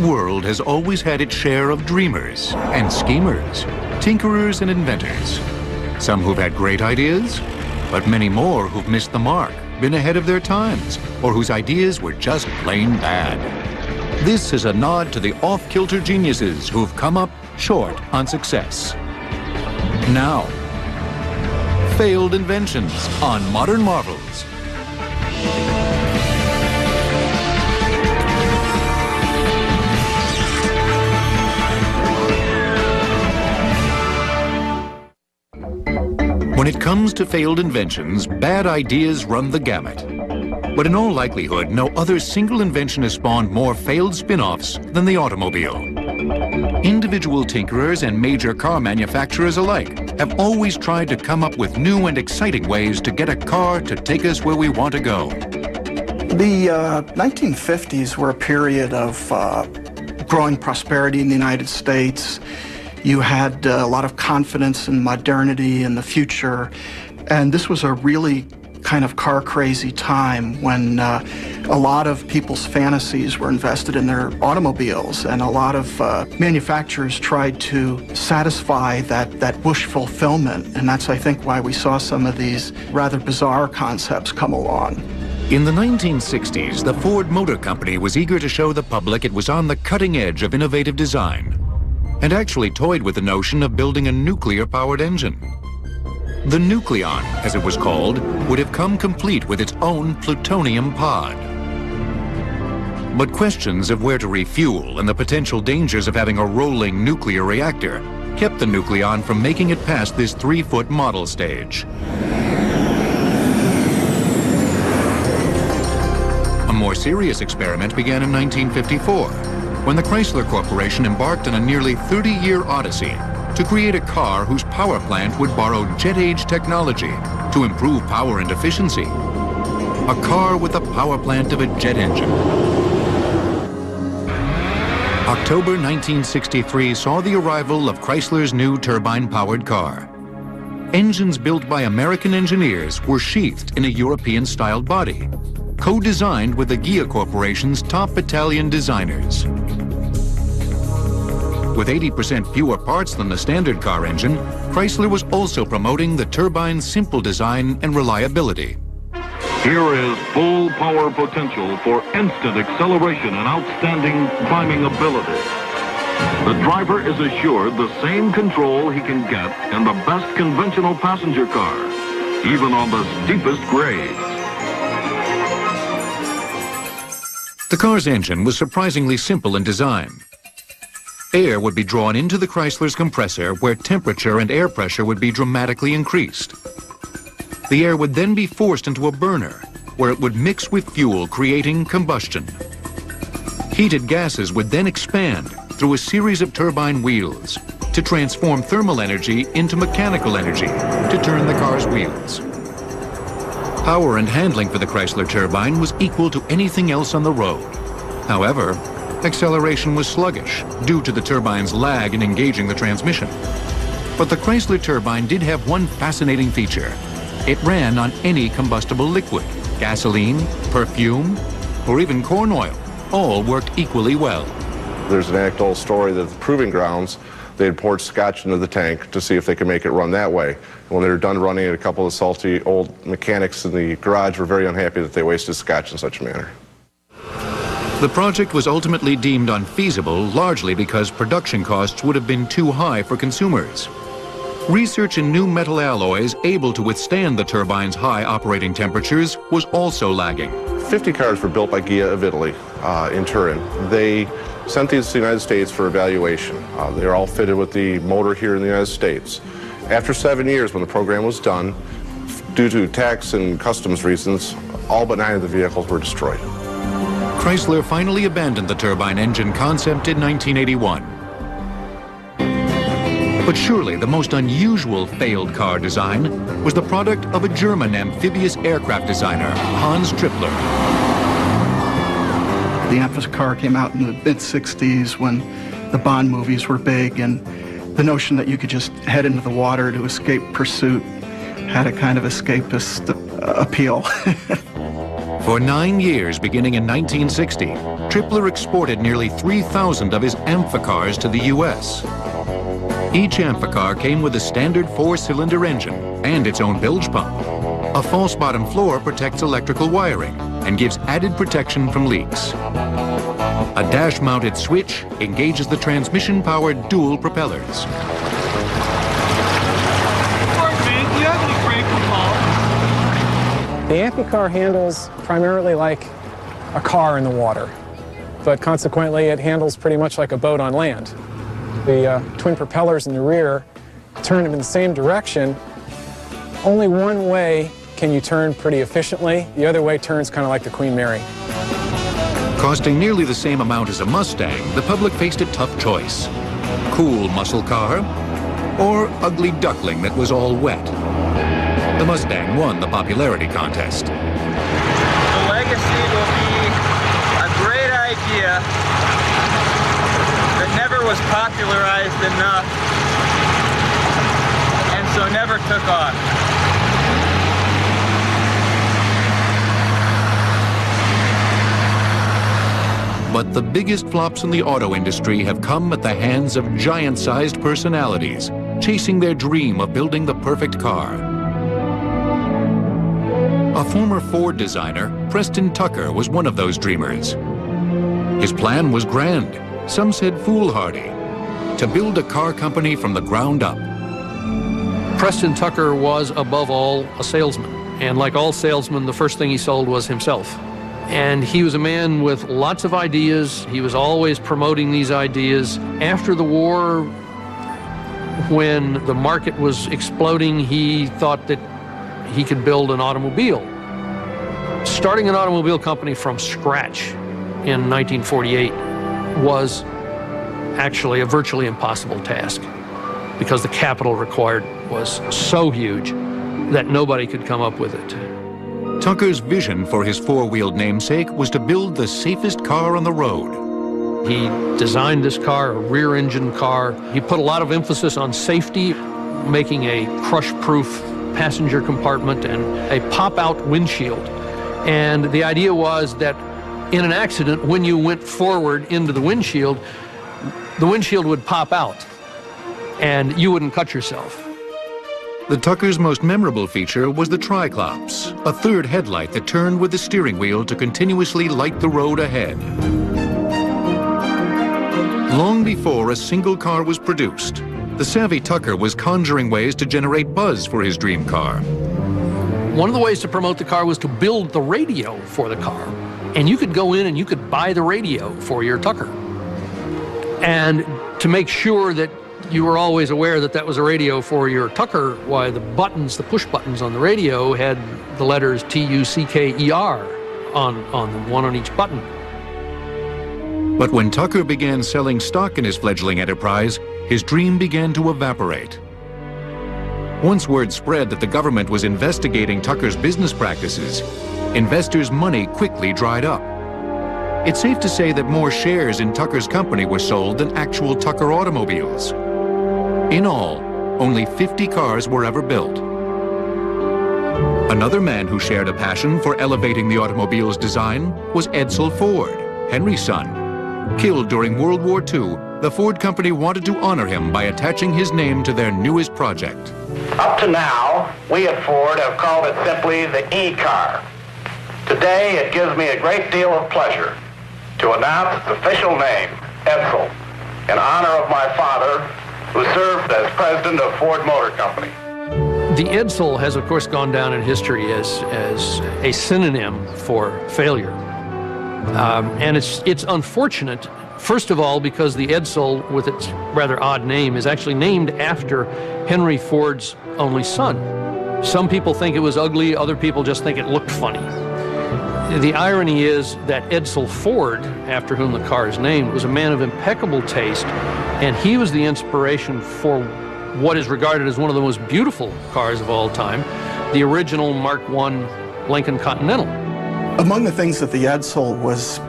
world has always had its share of dreamers and schemers, tinkerers and inventors. Some who've had great ideas, but many more who've missed the mark, been ahead of their times, or whose ideas were just plain bad. This is a nod to the off-kilter geniuses who've come up short on success. Now, failed inventions on Modern Marvels. When it comes to failed inventions, bad ideas run the gamut. But in all likelihood, no other single invention has spawned more failed spin-offs than the automobile. Individual tinkerers and major car manufacturers alike have always tried to come up with new and exciting ways to get a car to take us where we want to go. The 1950s were a period of growing prosperity in the United States. You had a lot of confidence in modernity and the future, and this was a really kind of car-crazy time when a lot of people's fantasies were invested in their automobiles, and a lot of manufacturers tried to satisfy that wish fulfillment, and that's, I think, why we saw some of these rather bizarre concepts come along. In the 1960s, the Ford Motor Company was eager to show the public it was on the cutting edge of innovative design, and actually toyed with the notion of building a nuclear-powered engine. The Nucleon, as it was called, would have come complete with its own plutonium pod. But questions of where to refuel and the potential dangers of having a rolling nuclear reactor kept the Nucleon from making it past this 3-foot model stage. A more serious experiment began in 1954, when the Chrysler Corporation embarked on a nearly 30-year odyssey to create a car whose power plant would borrow jet-age technology to improve power and efficiency. A car with the power plant of a jet engine. October 1963 saw the arrival of Chrysler's new turbine-powered car. Engines built by American engineers were sheathed in a European-styled body, co-designed with the Ghia Corporation's top Italian designers. With 80% fewer parts than the standard car engine, Chrysler was also promoting the turbine's simple design and reliability. Here is full power potential for instant acceleration and outstanding climbing ability. The driver is assured the same control he can get in the best conventional passenger car, even on the steepest grades. The car's engine was surprisingly simple in design. Air would be drawn into the Chrysler's compressor, where temperature and air pressure would be dramatically increased. The air would then be forced into a burner, where it would mix with fuel, creating combustion. Heated gases would then expand through a series of turbine wheels to transform thermal energy into mechanical energy to turn the car's wheels. Power and handling for the Chrysler turbine was equal to anything else on the road. However, acceleration was sluggish due to the turbine's lag in engaging the transmission. But the Chrysler turbine did have one fascinating feature. It ran on any combustible liquid. Gasoline, perfume, or even corn oil, all worked equally well. There's an anecdotal story that at the proving grounds, they had poured scotch into the tank to see if they could make it run that way. And when they were done running it, a couple of salty old mechanics in the garage were very unhappy that they wasted scotch in such a manner. The project was ultimately deemed unfeasible, largely because production costs would have been too high for consumers. Research in new metal alloys able to withstand the turbine's high operating temperatures was also lagging. 50 cars were built by Ghia of Italy in Turin. They sent these to the United States for evaluation. They're all fitted with the motor here in the United States. After 7 years, when the program was done, due to tax and customs reasons, all but 9 of the vehicles were destroyed. Chrysler finally abandoned the turbine engine concept in 1981. But surely the most unusual failed car design was the product of a German amphibious aircraft designer, Hans Trippler. The amphibious car came out in the mid-60s when the Bond movies were big, and the notion that you could just head into the water to escape pursuit had a kind of escapist appeal. For 9 years, beginning in 1960, Tripler exported nearly 3,000 of his amphicars to the U.S. Each amphicar came with a standard 4-cylinder engine and its own bilge pump. A false bottom floor protects electrical wiring and gives added protection from leaks. A dash-mounted switch engages the transmission-powered dual propellers. The Amphicar handles primarily like a car in the water, but consequently it handles pretty much like a boat on land. The twin propellers in the rear turn them in the same direction. Only one way can you turn pretty efficiently. The other way turns kind of like the Queen Mary. Costing nearly the same amount as a Mustang, the public faced a tough choice. Cool muscle car or ugly duckling that was all wet. The Mustang won the popularity contest. The legacy will be a great idea that never was popularized enough and so never took off. But the biggest flops in the auto industry have come at the hands of giant-sized personalities, chasing their dream of building the perfect car. A former Ford designer, Preston Tucker, was one of those dreamers. His plan was grand, some said foolhardy, to build a car company from the ground up. Preston Tucker was, above all, a salesman. And like all salesmen, the first thing he sold was himself. And he was a man with lots of ideas. He was always promoting these ideas. After the war, when the market was exploding, he thought that he could build an automobile. Starting an automobile company from scratch in 1948 was actually a virtually impossible task because the capital required was so huge that nobody could come up with it. Tucker's vision for his four-wheeled namesake was to build the safest car on the road. He designed this car, a rear-engine car. He put a lot of emphasis on safety, making a crush-proof passenger compartment and a pop-out windshield. And the idea was that in an accident, when you went forward into the windshield would pop out and you wouldn't cut yourself. The Tucker's most memorable feature was the Triclops, a third headlight that turned with the steering wheel to continuously light the road ahead. Long before a single car was produced, the savvy Tucker was conjuring ways to generate buzz for his dream car. One of the ways to promote the car was to build the radio for the car. And you could go in and you could buy the radio for your Tucker. And to make sure that you were always aware that that was a radio for your Tucker, why the buttons, the push buttons on the radio had the letters T-U-C-K-E-R on them, one on each button. But when Tucker began selling stock in his fledgling enterprise, his dream began to evaporate. Once word spread that the government was investigating Tucker's business practices, investors' money quickly dried up. It's safe to say that more shares in Tucker's company were sold than actual Tucker automobiles. In all, only 50 cars were ever built. Another man who shared a passion for elevating the automobile's design was Edsel Ford, Henry's son. Killed during World War II, the Ford company wanted to honor him by attaching his name to their newest project. Up to now, we at Ford have called it simply the E-Car. Today, it gives me a great deal of pleasure to announce its official name, Edsel, in honor of my father, who served as president of Ford Motor Company. The Edsel has, of course, gone down in history as a synonym for failure. And it's unfortunate, first of all, because the Edsel, with its rather odd name, is actually named after Henry Ford's only son. Some people think it was ugly, other people just think it looked funny. The irony is that Edsel Ford, after whom the car is named, was a man of impeccable taste, and he was the inspiration for what is regarded as one of the most beautiful cars of all time, the original Mark I Lincoln Continental. Among the things that the Edsel was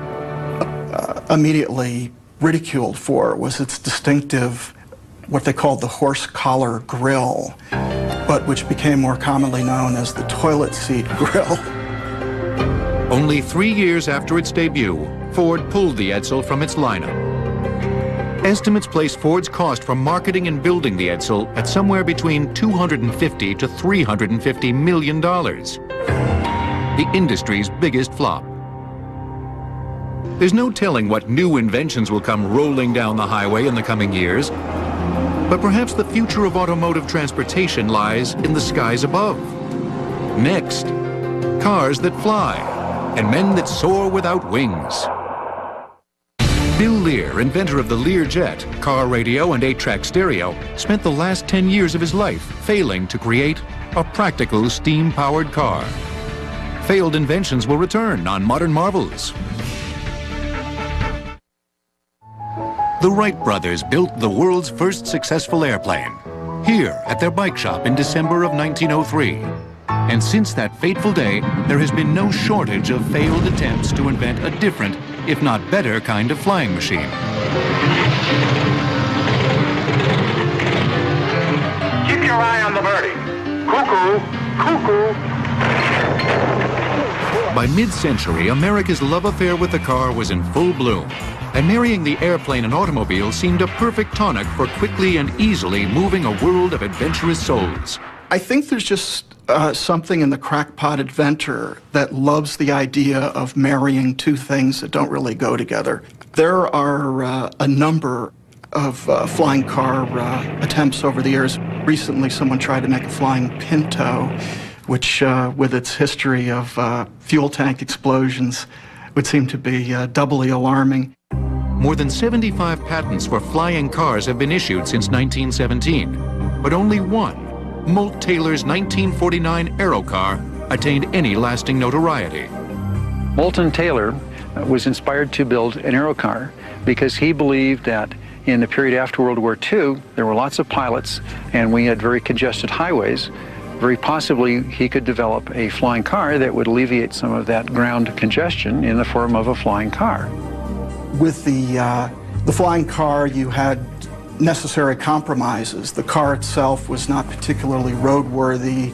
immediately ridiculed for was its distinctive, what they called the horse collar grill, but which became more commonly known as the toilet seat grill. Only 3 years after its debut, Ford pulled the Edsel from its lineup. Estimates place Ford's cost for marketing and building the Edsel at somewhere between $250 to $350 million. The industry's biggest flop. There's no telling what new inventions will come rolling down the highway in the coming years. But perhaps the future of automotive transportation lies in the skies above. Next, cars that fly and men that soar without wings. Bill Lear, inventor of the Learjet, car radio and 8-track stereo, spent the last 10 years of his life failing to create a practical steam-powered car. Failed inventions will return on Modern Marvels. The Wright brothers built the world's first successful airplane, here at their bike shop in December of 1903. And since that fateful day, there has been no shortage of failed attempts to invent a different, if not better, kind of flying machine. Keep your eye on the birdie. Cuckoo, cuckoo. By mid-century, America's love affair with the car was in full bloom, and marrying the airplane and automobile seemed a perfect tonic for quickly and easily moving a world of adventurous souls. I think there's just something in the crackpot inventor that loves the idea of marrying two things that don't really go together. There are a number of flying car attempts over the years. Recently, someone tried to make a flying Pinto, which, with its history of fuel tank explosions, would seem to be doubly alarming. More than 75 patents for flying cars have been issued since 1917, but only one, Molt Taylor's 1949 Aerocar, attained any lasting notoriety. Moulton Taylor was inspired to build an Aerocar because he believed that in the period after World War II, there were lots of pilots and we had very congested highways. Very possibly he could develop a flying car that would alleviate some of that ground congestion in the form of a flying car. With the flying car, you had necessary compromises. The car itself was not particularly roadworthy.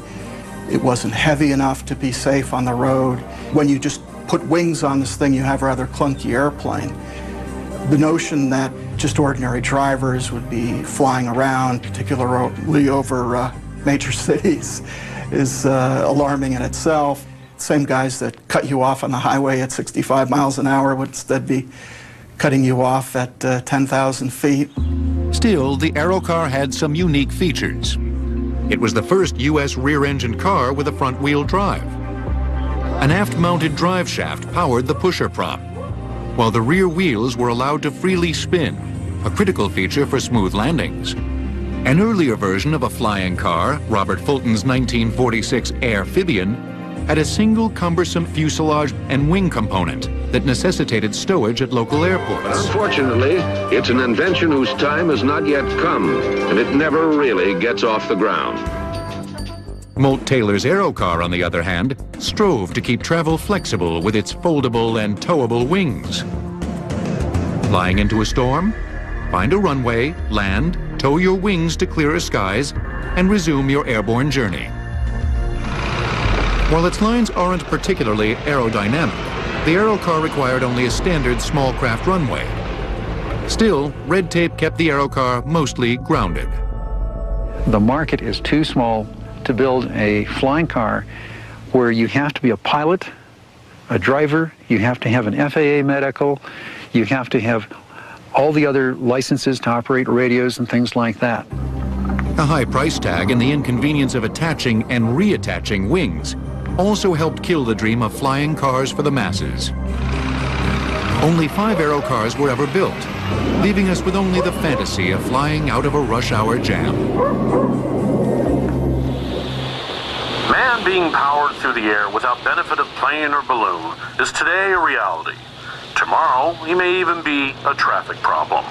It wasn't heavy enough to be safe on the road. When you just put wings on this thing, you have a rather clunky airplane. The notion that just ordinary drivers would be flying around, particularly over major cities, is alarming in itself. Same guys that cut you off on the highway at 65 miles an hour would instead be cutting you off at 10,000 feet. Still, the Aerocar had some unique features. It was the first U.S. rear-engine car with a front-wheel drive. An aft-mounted drive shaft powered the pusher prop, while the rear wheels were allowed to freely spin, a critical feature for smooth landings. An earlier version of a flying car, Robert Fulton's 1946 Airphibian, had a single cumbersome fuselage and wing component that necessitated stowage at local airports. Unfortunately, it's an invention whose time has not yet come, and it never really gets off the ground. Molt Taylor's Aerocar, on the other hand, strove to keep travel flexible with its foldable and towable wings. Flying into a storm? Find a runway, land, tow your wings to clearer skies, and resume your airborne journey. While its lines aren't particularly aerodynamic, the Aerocar required only a standard small craft runway. Still, red tape kept the Aerocar mostly grounded. The market is too small to build a flying car where you have to be a pilot, a driver, you have to have an FAA medical, you have to have all the other licenses to operate radios and things like that. A high price tag and the inconvenience of attaching and reattaching wings also helped kill the dream of flying cars for the masses. Only 5 Aerocars were ever built, leaving us with only the fantasy of flying out of a rush hour jam. Man being powered through the air without benefit of plane or balloon is today a reality. Tomorrow, he may even be a traffic problem.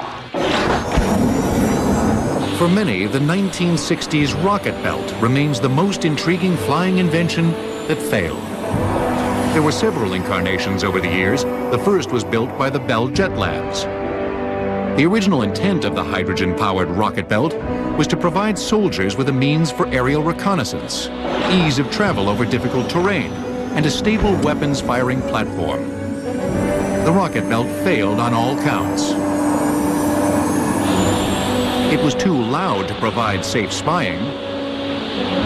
For many, the 1960s rocket belt remains the most intriguing flying invention that failed. There were several incarnations over the years. The first was built by the Bell Jet Labs. The original intent of the hydrogen-powered rocket belt was to provide soldiers with a means for aerial reconnaissance, ease of travel over difficult terrain, and a stable weapons-firing platform. The rocket belt failed on all counts. It was too loud to provide safe spying,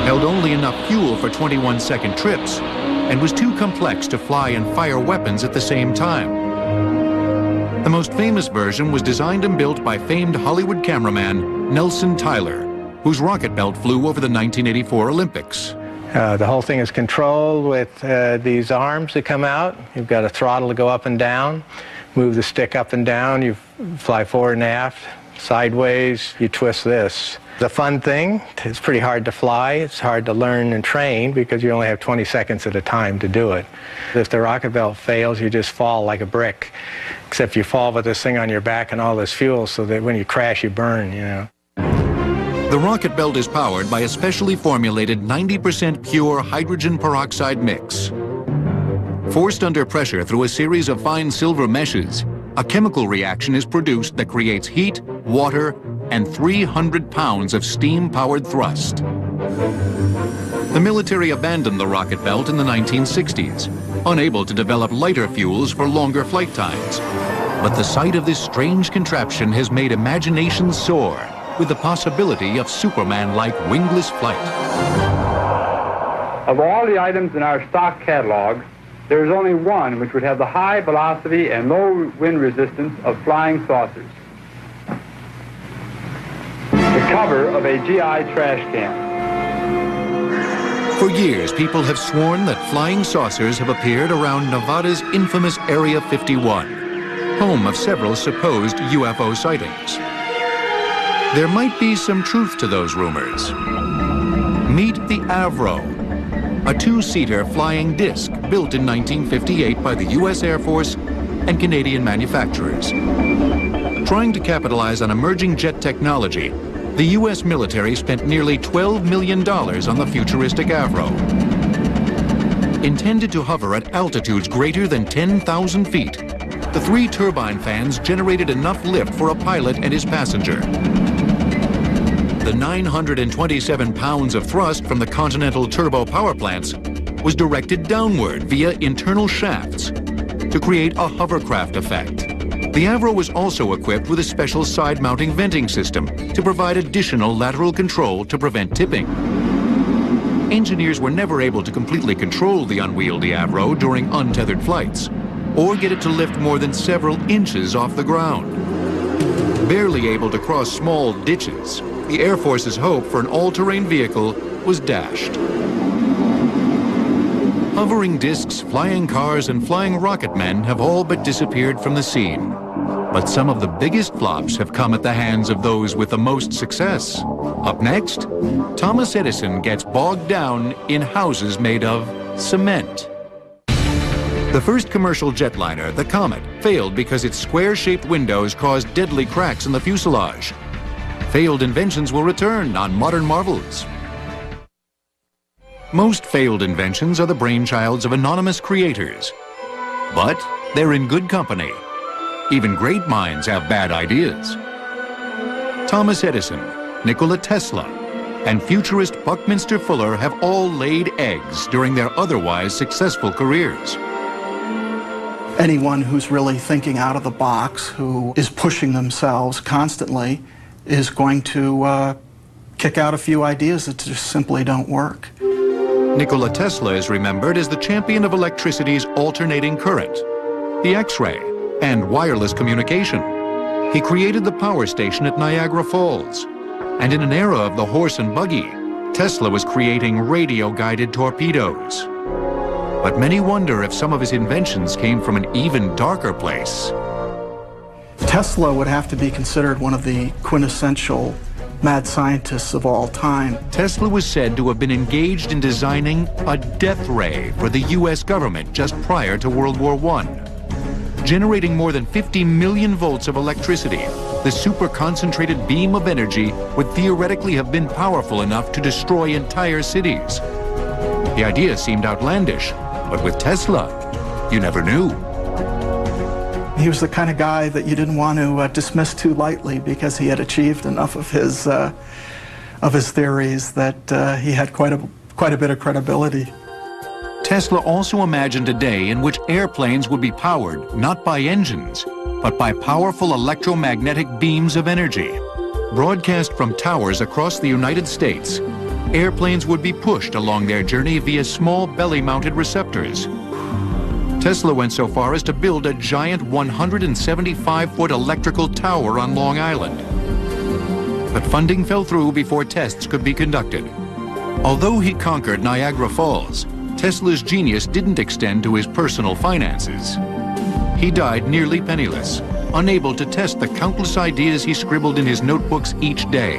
held only enough fuel for 21-second trips, and was too complex to fly and fire weapons at the same time. The most famous version was designed and built by famed Hollywood cameraman Nelson Tyler, whose rocket belt flew over the 1984 Olympics. The whole thing is controlled with these arms that come out. You've got a throttle to go up and down, move the stick up and down, you fly forward and aft, sideways, you twist this. The fun thing, it's pretty hard to fly, it's hard to learn and train because you only have 20 seconds at a time to do it. If the rocket belt fails, you just fall like a brick, except you fall with this thing on your back and all this fuel so that when you crash, you burn, you know. The rocket belt is powered by a specially formulated 90% pure hydrogen peroxide mix. Forced under pressure through a series of fine silver meshes, a chemical reaction is produced that creates heat, water, and 300 pounds of steam-powered thrust. The military abandoned the rocket belt in the 1960s, unable to develop lighter fuels for longer flight times. But the sight of this strange contraption has made imaginations soar with the possibility of Superman-like wingless flight. Of all the items in our stock catalog, there is only one which would have the high velocity and low wind resistance of flying saucers. The cover of a GI trash can. For years, people have sworn that flying saucers have appeared around Nevada's infamous Area 51, home of several supposed UFO sightings. There might be some truth to those rumors. Meet the Avro, a two-seater flying disc built in 1958 by the U.S. Air Force and Canadian manufacturers. Trying to capitalize on emerging jet technology, the U.S. military spent nearly $12 million on the futuristic Avro. Intended to hover at altitudes greater than 10,000 feet, the 3 turbine fans generated enough lift for a pilot and his passenger. The 927 pounds of thrust from the Continental turbo power plants was directed downward via internal shafts to create a hovercraft effect. The Avro was also equipped with a special side-mounting venting system to provide additional lateral control to prevent tipping. Engineers were never able to completely control the unwieldy Avro during untethered flights, or get it to lift more than several inches off the ground. Barely able to cross small ditches, the Air Force's hope for an all-terrain vehicle was dashed. Hovering discs, flying cars, and flying rocket men have all but disappeared from the scene. But some of the biggest flops have come at the hands of those with the most success. Up next, Thomas Edison gets bogged down in houses made of cement. The first commercial jetliner, the Comet, failed because its square-shaped windows caused deadly cracks in the fuselage. Failed inventions will return on Modern Marvels. Most failed inventions are the brainchilds of anonymous creators. But they're in good company. Even great minds have bad ideas. Thomas Edison, Nikola Tesla, and futurist Buckminster Fuller have all laid eggs during their otherwise successful careers. Anyone who's really thinking out of the box, who is pushing themselves constantly, is going to kick out a few ideas that just simply don't work. Nikola Tesla is remembered as the champion of electricity's alternating current, the X-ray, and wireless communication. He created the power station at Niagara Falls. And in an era of the horse and buggy, Tesla was creating radio-guided torpedoes. But many wonder if some of his inventions came from an even darker place. Tesla would have to be considered one of the quintessential mad scientists of all time. Tesla was said to have been engaged in designing a death ray for the U.S. government just prior to World War I. Generating more than 50 million volts of electricity, the super-concentrated beam of energy would theoretically have been powerful enough to destroy entire cities. The idea seemed outlandish, but with Tesla, you never knew. He was the kind of guy that you didn't want to dismiss too lightly because he had achieved enough of his theories that he had quite a bit of credibility. Tesla also imagined a day in which airplanes would be powered not by engines, but by powerful electromagnetic beams of energy. Broadcast from towers across the United States, airplanes would be pushed along their journey via small belly-mounted receptors. Tesla went so far as to build a giant 175-foot electrical tower on Long Island. But funding fell through before tests could be conducted. Although he conquered Niagara Falls, Tesla's genius didn't extend to his personal finances. He died nearly penniless, unable to test the countless ideas he scribbled in his notebooks each day.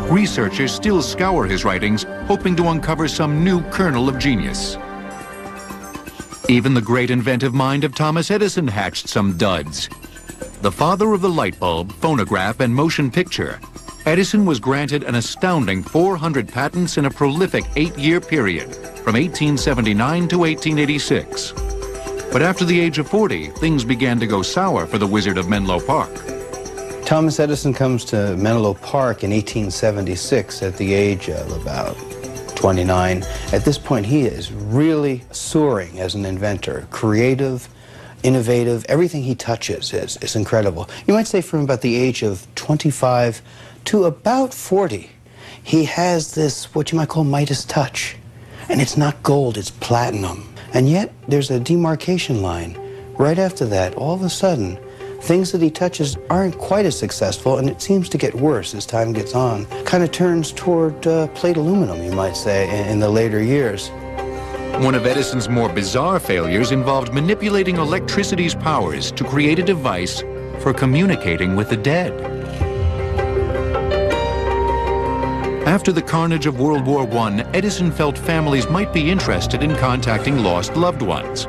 Researchers still scour his writings, hoping to uncover some new kernel of genius. Even the great inventive mind of Thomas Edison hatched some duds. The father of the light bulb, phonograph, and motion picture, Edison was granted an astounding 400 patents in a prolific 8-year period, from 1879 to 1886. But after the age of 40, things began to go sour for the Wizard of Menlo Park. Thomas Edison comes to Menlo Park in 1876 at the age of about 29. At this point, he is really soaring as an inventor, creative, innovative. Everything he touches is incredible. You might say from about the age of 25 to about 40, he has this, what you might call Midas touch. And it's not gold, it's platinum. And yet, there's a demarcation line. Right after that, all of a sudden, things that he touches aren't quite as successful, and it seems to get worse as time gets on. Kind of turns toward plate aluminum, you might say, in the later years. One of Edison's more bizarre failures involved manipulating electricity's powers to create a device for communicating with the dead. After the carnage of World War I, Edison felt families might be interested in contacting lost loved ones.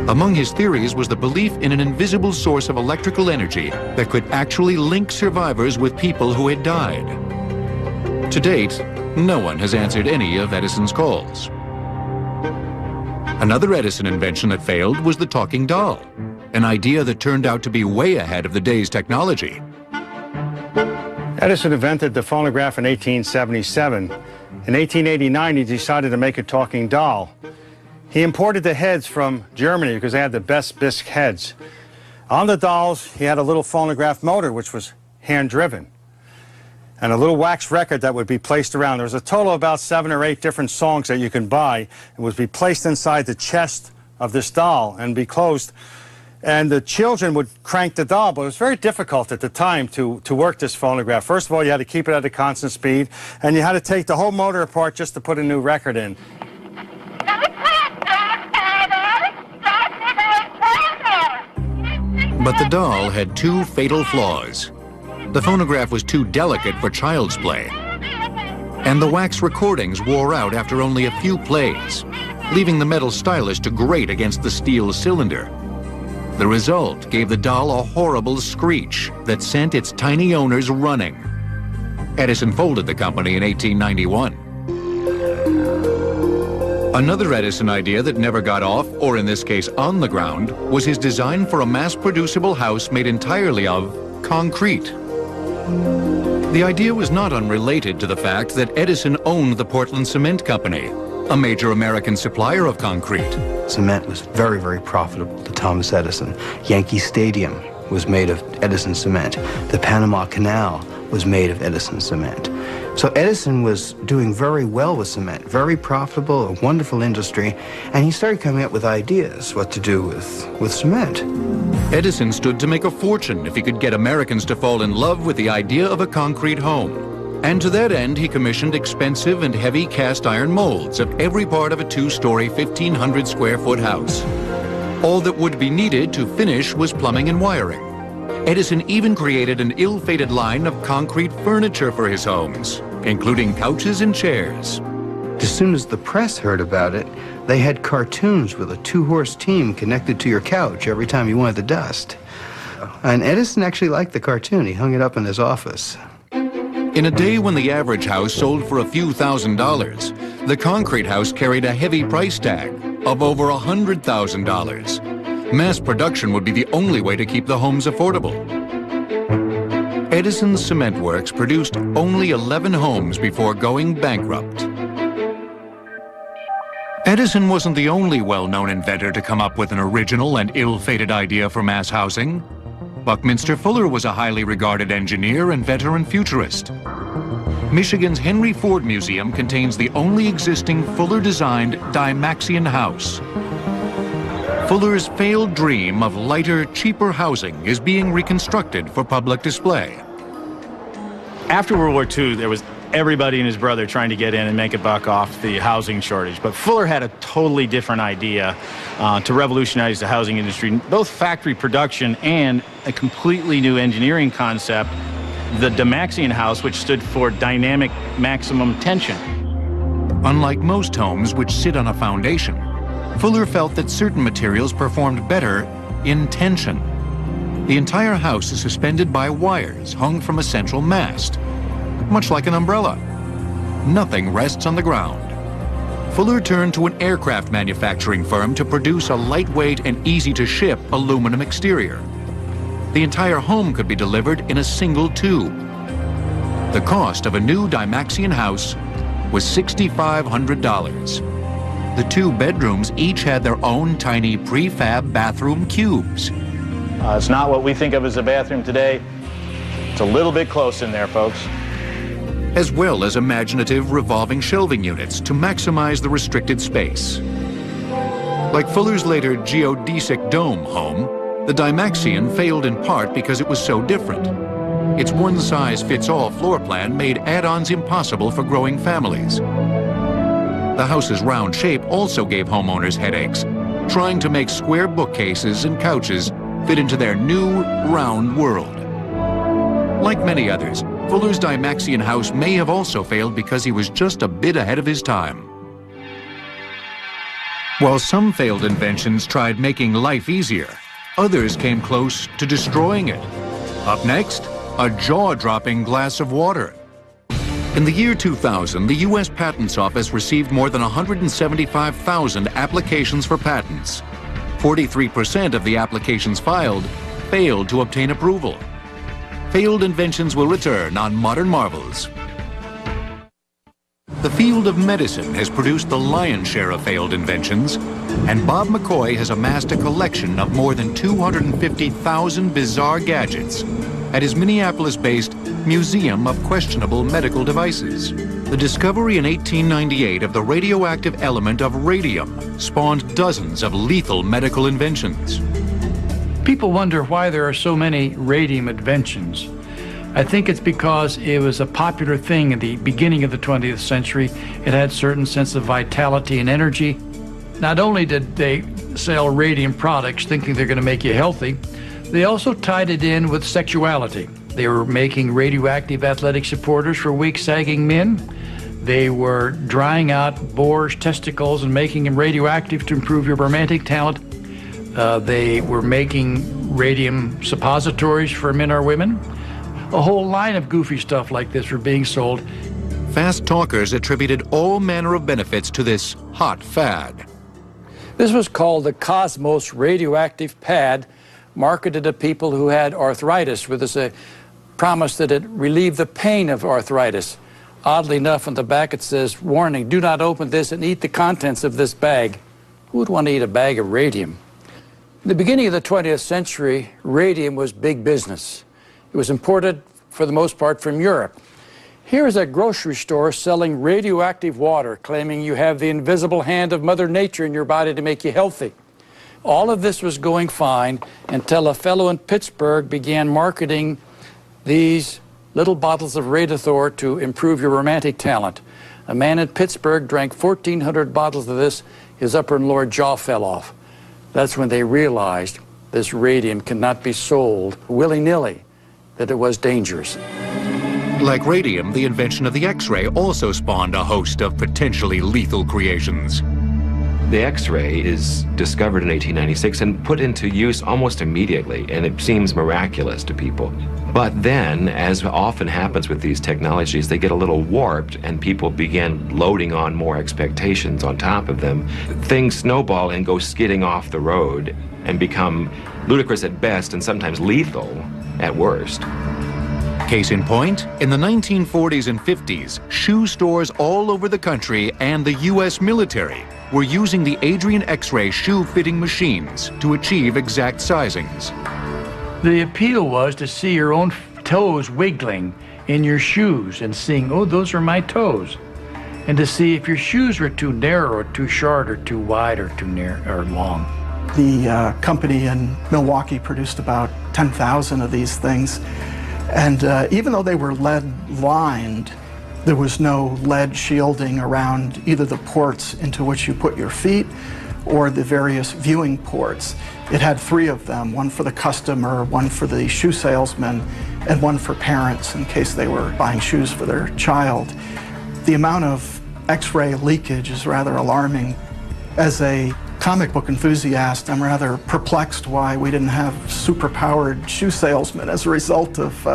Among his theories was the belief in an invisible source of electrical energy that could actually link survivors with people who had died. To date, no one has answered any of Edison's calls. Another Edison invention that failed was the talking doll, an idea that turned out to be way ahead of the day's technology. Edison invented the phonograph in 1877. In 1889, he decided to make a talking doll. He imported the heads from Germany because they had the best bisque heads. On the dolls, he had a little phonograph motor, which was hand-driven, and a little wax record that would be placed around. There was a total of about 7 or 8 different songs that you can buy. It would be placed inside the chest of this doll and be closed. And the children would crank the doll, but it was very difficult at the time to work this phonograph. First of all, you had to keep it at a constant speed, and you had to take the whole motor apart just to put a new record in. But the doll had 2 fatal flaws. The phonograph was too delicate for child's play, and the wax recordings wore out after only a few plays, leaving the metal stylus to grate against the steel cylinder. The result gave the doll a horrible screech that sent its tiny owners running. Edison folded the company in 1891. Another Edison idea that never got off, or in this case on the ground, was his design for a mass-producible house made entirely of concrete. The idea was not unrelated to the fact that Edison owned the Portland Cement Company, a major American supplier of concrete. Cement was very, very profitable to Thomas Edison. Yankee Stadium was made of Edison cement. The Panama Canal was made of Edison cement. So Edison was doing very well with cement, very profitable, a wonderful industry, and he started coming up with ideas what to do with cement. Edison stood to make a fortune if he could get Americans to fall in love with the idea of a concrete home. And to that end, he commissioned expensive and heavy cast iron molds of every part of a 2-story, 1,500 square foot house. All that would be needed to finish was plumbing and wiring. Edison even created an ill-fated line of concrete furniture for his homes, including couches and chairs. As soon as the press heard about it, they had cartoons with a 2-horse team connected to your couch every time you wanted the dust. And Edison actually liked the cartoon. He hung it up in his office. In a day when the average house sold for a few $1,000s, the concrete house carried a heavy price tag of over $100,000. Mass production would be the only way to keep the homes affordable. Edison's cement works produced only 11 homes before going bankrupt. Edison wasn't the only well-known inventor to come up with an original and ill-fated idea for mass housing. Buckminster Fuller was a highly regarded engineer, inventor, and futurist. Michigan's Henry Ford Museum contains the only existing Fuller-designed Dymaxion house. Fuller's failed dream of lighter, cheaper housing is being reconstructed for public display. After World War II, there was everybody and his brother trying to get in and make a buck off the housing shortage. But Fuller had a totally different idea to revolutionize the housing industry, both factory production and a completely new engineering concept, the Dymaxion house, which stood for dynamic maximum tension. Unlike most homes which sit on a foundation, Fuller felt that certain materials performed better in tension. The entire house is suspended by wires hung from a central mast, much like an umbrella. Nothing rests on the ground. Fuller turned to an aircraft manufacturing firm to produce a lightweight and easy-to-ship aluminum exterior. The entire home could be delivered in a single tube. The cost of a new Dymaxion house was $6,500. The 2 bedrooms each had their own tiny prefab bathroom cubes. It's not what we think of as a bathroom today. It's a little bit close in there, folks. As well as imaginative revolving shelving units to maximize the restricted space. Like Fuller's later geodesic dome home, the Dymaxion failed in part because it was so different. Its one-size-fits-all floor plan made add-ons impossible for growing families. The house's round shape also gave homeowners headaches, trying to make square bookcases and couches fit into their new, round world. Like many others, Fuller's Dymaxion house may have also failed because he was just a bit ahead of his time. While some failed inventions tried making life easier, others came close to destroying it. Up next, a jaw-dropping glass of water. In the year 2000, the U.S. Patents Office received more than 175,000 applications for patents. 43% of the applications filed failed to obtain approval. Failed inventions will return on Modern Marvels. The field of medicine has produced the lion's share of failed inventions, and Bob McCoy has amassed a collection of more than 250,000 bizarre gadgets at his Minneapolis-based Museum of Questionable Medical Devices. The discovery in 1898 of the radioactive element of radium spawned dozens of lethal medical inventions. People wonder why there are so many radium inventions. I think it's because it was a popular thing at the beginning of the 20th century. It had a certain sense of vitality and energy. Not only did they sell radium products thinking they're going to make you healthy, they also tied it in with sexuality. They were making radioactive athletic supporters for weak, sagging men. They were drying out boars' testicles and making them radioactive to improve your romantic talent. They were making radium suppositories for men or women. A whole line of goofy stuff like this were being sold. Fast talkers attributed all manner of benefits to this hot fad. This was called the Cosmos radioactive pad, marketed to people who had arthritis, with a promise that it relieved the pain of arthritis. Oddly enough, on the back it says, "Warning, do not open this and eat the contents of this bag." Who would want to eat a bag of radium? In the beginning of the 20th century, radium was big business. It was imported, for the most part, from Europe. Here is a grocery store selling radioactive water, claiming you have the invisible hand of Mother Nature in your body to make you healthy. All of this was going fine until a fellow in Pittsburgh began marketing these little bottles of Radithor to improve your romantic talent. A man in Pittsburgh drank 1,400 bottles of this. His upper and lower jaw fell off. That's when they realized this radium cannot be sold willy-nilly, that it was dangerous. Like radium, the invention of the X-ray also spawned a host of potentially lethal creations. The X-ray is discovered in 1896 and put into use almost immediately, and it seems miraculous to people. But then, as often happens with these technologies, they get a little warped and people begin loading on more expectations on top of them. Things snowball and go skidding off the road and become ludicrous at best and sometimes lethal at worst. Case in point, in the 1940s and 50s, shoe stores all over the country and the U.S. military were using the Adrian X-ray shoe fitting machines to achieve exact sizings. The appeal was to see your own toes wiggling in your shoes and seeing, oh, those are my toes. And to see if your shoes were too narrow or too short or too wide or too near or long. The company in Milwaukee produced about 10,000 of these things. And even though they were lead lined, there was no lead shielding around either the ports into which you put your feet or the various viewing ports. It had 3 of them, one for the customer, one for the shoe salesman, and one for parents in case they were buying shoes for their child. The amount of X-ray leakage is rather alarming. As a comic book enthusiast, I'm rather perplexed why we didn't have superpowered shoe salesmen as a result of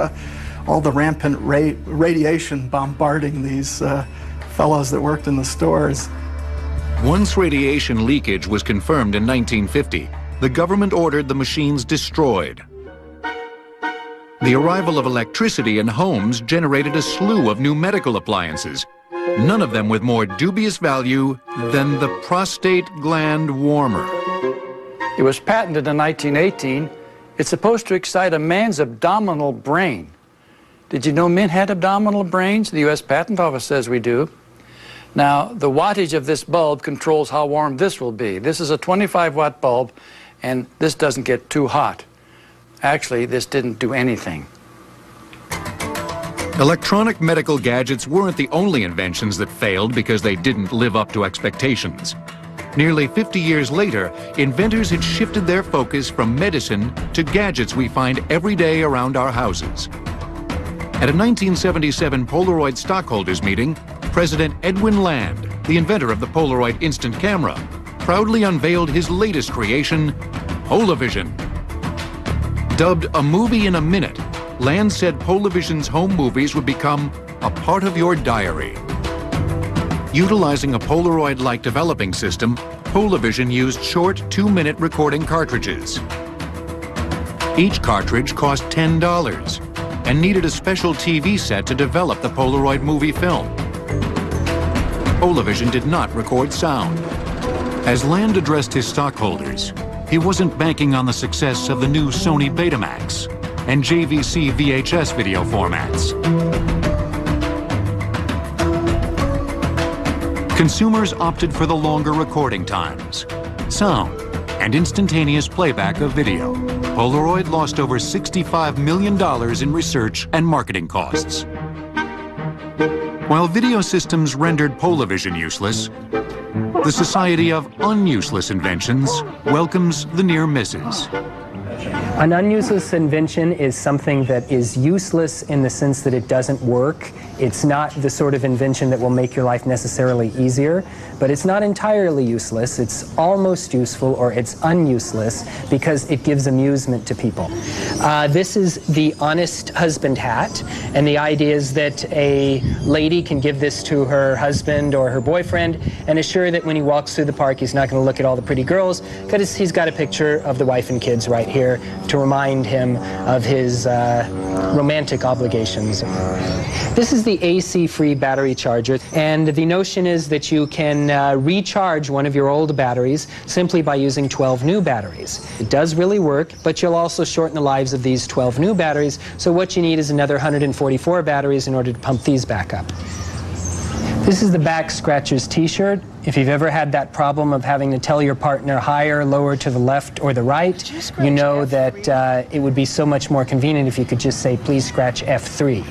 all the rampant radiation bombarding these fellows that worked in the stores. Once radiation leakage was confirmed in 1950, the government ordered the machines destroyed. The arrival of electricity in homes generated a slew of new medical appliances, none of them with more dubious value than the prostate gland warmer. It was patented in 1918. It's supposed to excite a man's abdominal brain. Did you know men had abdominal brains? The U.S. Patent Office says we do. Now, the wattage of this bulb controls how warm this will be. This is a 25-watt bulb, and this doesn't get too hot. Actually, this didn't do anything. Electronic medical gadgets weren't the only inventions that failed because they didn't live up to expectations. Nearly 50 years later, inventors had shifted their focus from medicine to gadgets we find every day around our houses. At a 1977 Polaroid stockholders meeting, President Edwin Land, the inventor of the Polaroid instant camera, proudly unveiled his latest creation, Polavision. Dubbed a movie in a minute, Land said Polavision's home movies would become a part of your diary. Utilizing a Polaroid-like developing system, Polavision used short 2-minute recording cartridges. Each cartridge cost $10 and needed a special TV set to develop the Polaroid movie film. Polavision did not record sound. As Land addressed his stockholders, he wasn't banking on the success of the new Sony Betamax and JVC VHS video formats. Consumers opted for the longer recording times, sound, and instantaneous playback of video. Polaroid lost over $65 million in research and marketing costs. While video systems rendered Polavision useless, the Society of Unuseless Inventions welcomes the near misses. An unuseless invention is something that is useless in the sense that it doesn't work. It's not the sort of invention that will make your life necessarily easier, but it's not entirely useless. It's almost useful, or it's unuseless because it gives amusement to people. This is the Honest Husband hat, and the idea is that a lady can give this to her husband or her boyfriend and assure that when he walks through the park, he's not going to look at all the pretty girls, because he's got a picture of the wife and kids right here to remind him of his romantic obligations. This is the AC-free battery charger, and the notion is that you can recharge one of your old batteries simply by using 12 new batteries. It does really work, but you'll also shorten the lives of these 12 new batteries, so what you need is another 144 batteries in order to pump these back up. This is the Back Scratchers t-shirt. If you've ever had that problem of having to tell your partner higher, lower, to the left or the right, you know that it would be so much more convenient if you could just say, please scratch F3.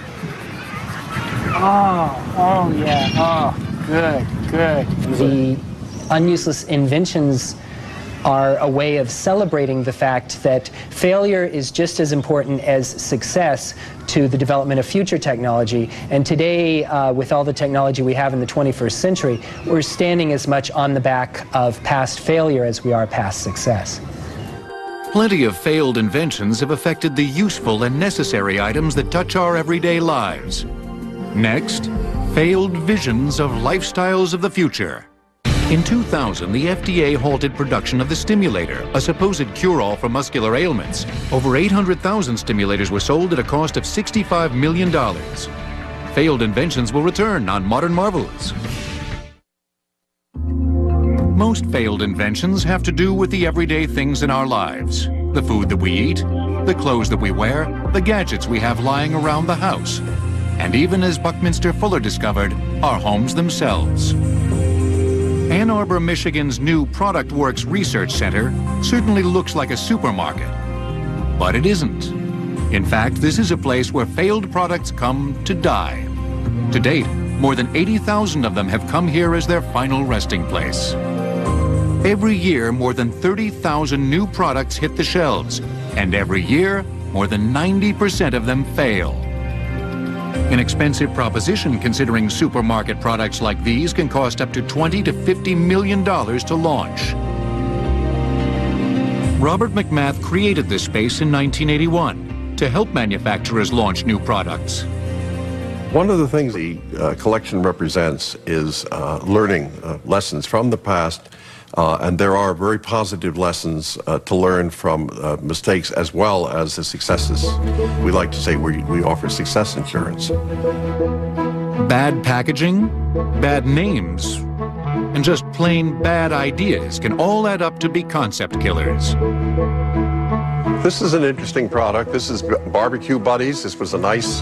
Oh yeah, oh, good. The unuseless inventions are a way of celebrating the fact that failure is just as important as success to the development of future technology. And today, with all the technology we have in the 21st century, we're standing as much on the back of past failure as we are past success. Plenty of failed inventions have affected the useful and necessary items that touch our everyday lives. Next, failed visions of lifestyles of the future. In 2000, the FDA halted production of the stimulator, a supposed cure-all for muscular ailments. Over 800,000 stimulators were sold at a cost of $65 million. Failed inventions will return on Modern Marvels. Most failed inventions have to do with the everyday things in our lives. The food that we eat, the clothes that we wear, the gadgets we have lying around the house. And even, as Buckminster Fuller discovered, our homes themselves. Ann Arbor, Michigan's new Product Works Research Center certainly looks like a supermarket, but it isn't. In fact, this is a place where failed products come to die. To date, more than 80,000 of them have come here as their final resting place. Every year, more than 30,000 new products hit the shelves, and every year, more than 90% of them fail. An expensive proposition, considering supermarket products like these can cost up to $20 to $50 million to launch. Robert McMath created this space in 1981 to help manufacturers launch new products. One of the things the collection represents is learning lessons from the past, and there are very positive lessons to learn from mistakes as well as the successes. We like to say we offer success insurance. Bad packaging, bad names, and just plain bad ideas can all add up to be concept killers. This is an interesting product. This is Barbecue Buddies. This was a nice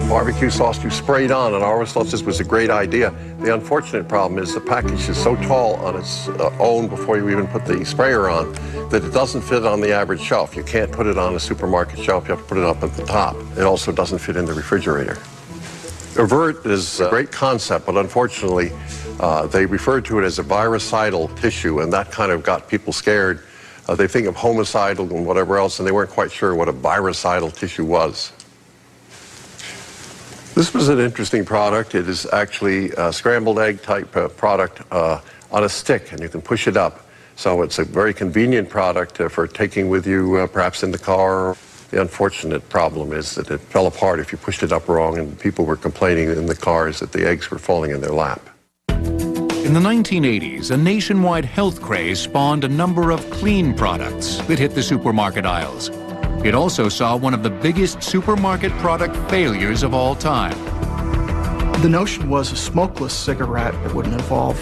barbecue sauce you sprayed on, and I always thought this was a great idea. The unfortunate problem is the package is so tall on its own before you even put the sprayer on that it doesn't fit on the average shelf. You can't put it on a supermarket shelf. You have to put it up at the top. It also doesn't fit in the refrigerator. Avert is a great concept, but unfortunately, they referred to it as a virucidal tissue, and that kind of got people scared. They think of homicidal and whatever else, and they weren't quite sure what a virucidal tissue was. This was an interesting product. It is actually a scrambled egg type product on a stick, and you can push it up. So it's a very convenient product for taking with you perhaps in the car. The unfortunate problem is that it fell apart if you pushed it up wrong, and people were complaining in the cars that the eggs were falling in their lap. In the 1980s, a nationwide health craze spawned a number of clean products that hit the supermarket aisles. It also saw one of the biggest supermarket product failures of all time. The notion was a smokeless cigarette that wouldn't involve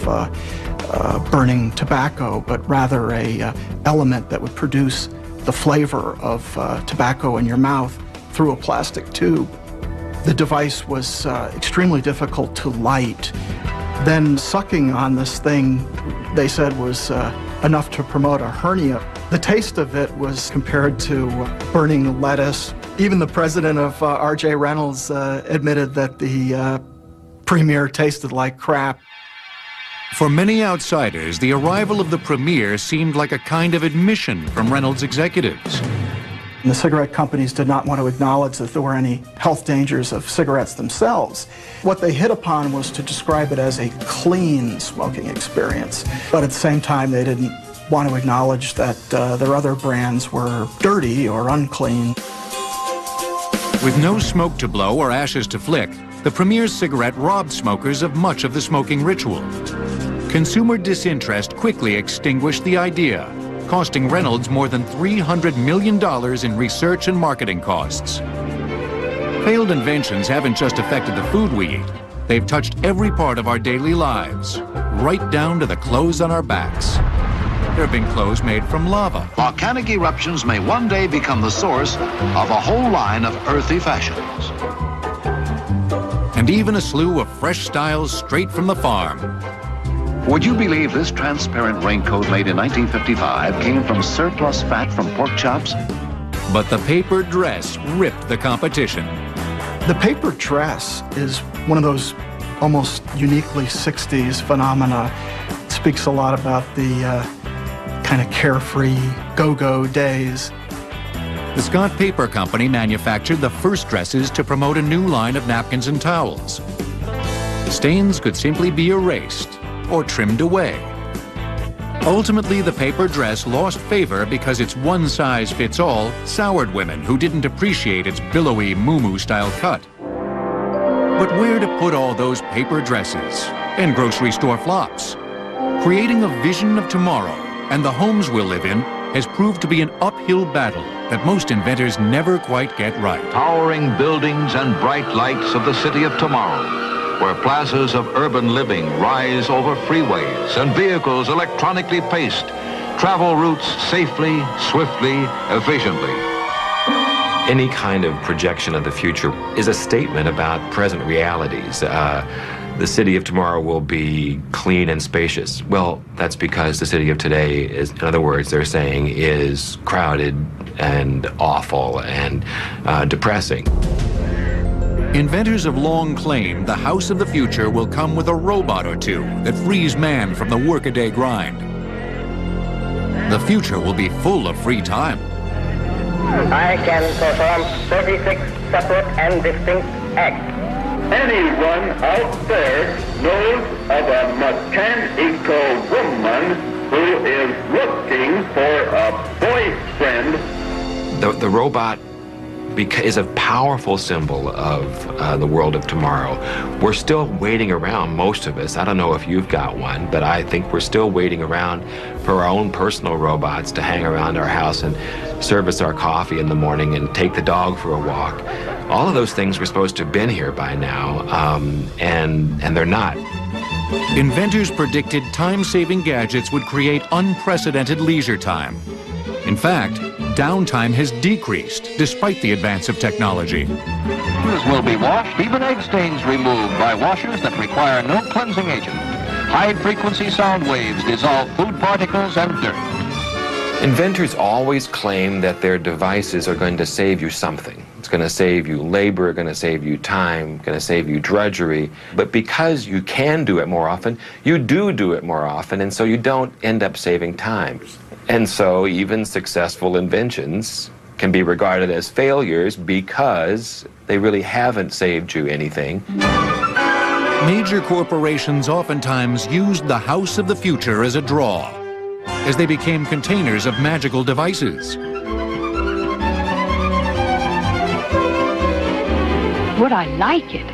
burning tobacco, but rather a element that would produce the flavor of tobacco in your mouth through a plastic tube. The device was extremely difficult to light. Then sucking on this thing, they said, was enough to promote a hernia. The taste of it was compared to burning lettuce. Even the president of R.J. Reynolds admitted that the Premier tasted like crap. For many outsiders, the arrival of the Premier seemed like a kind of admission from Reynolds executives. The cigarette companies did not want to acknowledge that there were any health dangers of cigarettes themselves. What they hit upon was to describe it as a clean smoking experience. But at the same time, they didn't want to acknowledge that their other brands were dirty or unclean. With no smoke to blow or ashes to flick, the Premier cigarette robbed smokers of much of the smoking ritual. Consumer disinterest quickly extinguished the idea, costing Reynolds more than $300 million in research and marketing costs. Failed inventions haven't just affected the food we eat. They've touched every part of our daily lives, right down to the clothes on our backs. There have been clothes made from lava. Volcanic eruptions may one day become the source of a whole line of earthy fashions. And even a slew of fresh styles straight from the farm. Would you believe this transparent raincoat made in 1955 came from surplus fat from pork chops? But the paper dress ripped the competition. The paper dress is one of those almost uniquely 60s phenomena. It speaks a lot about the kind of carefree, go-go days. The Scott Paper Company manufactured the first dresses to promote a new line of napkins and towels. Stains could simply be erased or trimmed away. Ultimately, the paper dress lost favor because its one-size-fits-all soured women who didn't appreciate its billowy muumuu-style cut. But where to put all those paper dresses and grocery store flops? Creating a vision of tomorrow and the homes we'll live in has proved to be an uphill battle that most inventors never quite get right. Towering buildings and bright lights of the city of tomorrow, where plazas of urban living rise over freeways and vehicles electronically paced, travel routes safely, swiftly, efficiently. Any kind of projection of the future is a statement about present realities. The city of tomorrow will be clean and spacious. Well, that's because the city of today is, in other words, they're saying, is crowded and awful and depressing. Inventors have long claimed the house of the future will come with a robot or two that frees man from the workaday grind. The future will be full of free time. I can perform 36 separate and distinct acts. Anyone out there knows of a mechanical woman who is looking for a boyfriend? The robot is a powerful symbol of the world of tomorrow. We're still waiting around, most of us. I don't know if you've got one, but I think we're still waiting around for our own personal robots to hang around our house and serve us our coffee in the morning and take the dog for a walk. All of those things were supposed to have been here by now, and they're not. Inventors predicted time-saving gadgets would create unprecedented leisure time. In fact, downtime has decreased despite the advance of technology. Clothes will be washed, even egg stains removed by washers that require no cleansing agent. High-frequency sound waves dissolve food particles and dirt. Inventors always claim that their devices are going to save you something. It's going to save you labor, going to save you time, going to save you drudgery. But because you can do it more often, you do it more often, and so you don't end up saving time. And so even successful inventions can be regarded as failures because they really haven't saved you anything. Major corporations oftentimes used the house of the future as a draw, as they became containers of magical devices. Would I like it?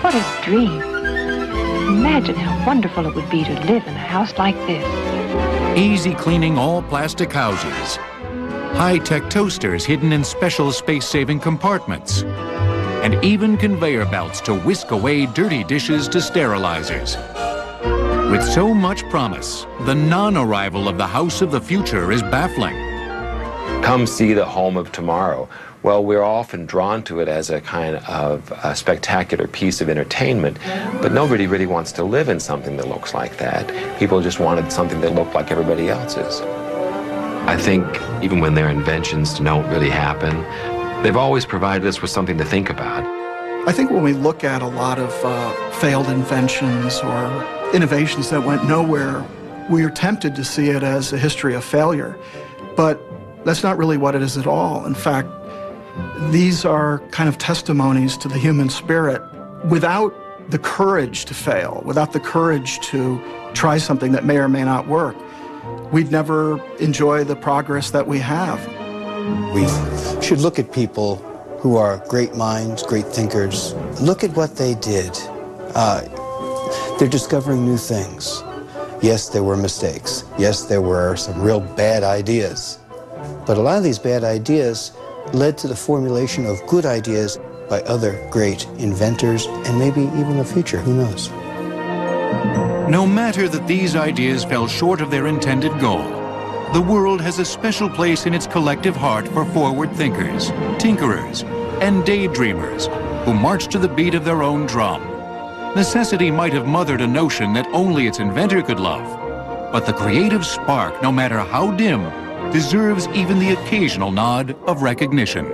What a dream. Imagine how wonderful it would be to live in a house like this. Easy cleaning all plastic houses. High-tech toasters hidden in special space-saving compartments. And even conveyor belts to whisk away dirty dishes to sterilizers. With so much promise, the non-arrival of the house of the future is baffling. Come see the home of tomorrow. Well, we're often drawn to it as a kind of a spectacular piece of entertainment, but nobody really wants to live in something that looks like that. People just wanted something that looked like everybody else's. I think even when their inventions don't really happen, they've always provided us with something to think about. I think when we look at a lot of failed inventions or innovations that went nowhere, we are tempted to see it as a history of failure. But that's not really what it is at all. In fact, these are kind of testimonies to the human spirit. Without the courage to fail, without the courage to try something that may or may not work, we'd never enjoy the progress that we have. We should look at people who are great minds, great thinkers. Look at what they did. They're discovering new things. Yes, there were mistakes. Yes, there were some real bad ideas. But a lot of these bad ideas led to the formulation of good ideas by other great inventors and maybe even the future, who knows? No matter that these ideas fell short of their intended goal, the world has a special place in its collective heart for forward thinkers, tinkerers, and daydreamers who march to the beat of their own drum. Necessity might have mothered a notion that only its inventor could love, but the creative spark, no matter how dim, deserves even the occasional nod of recognition.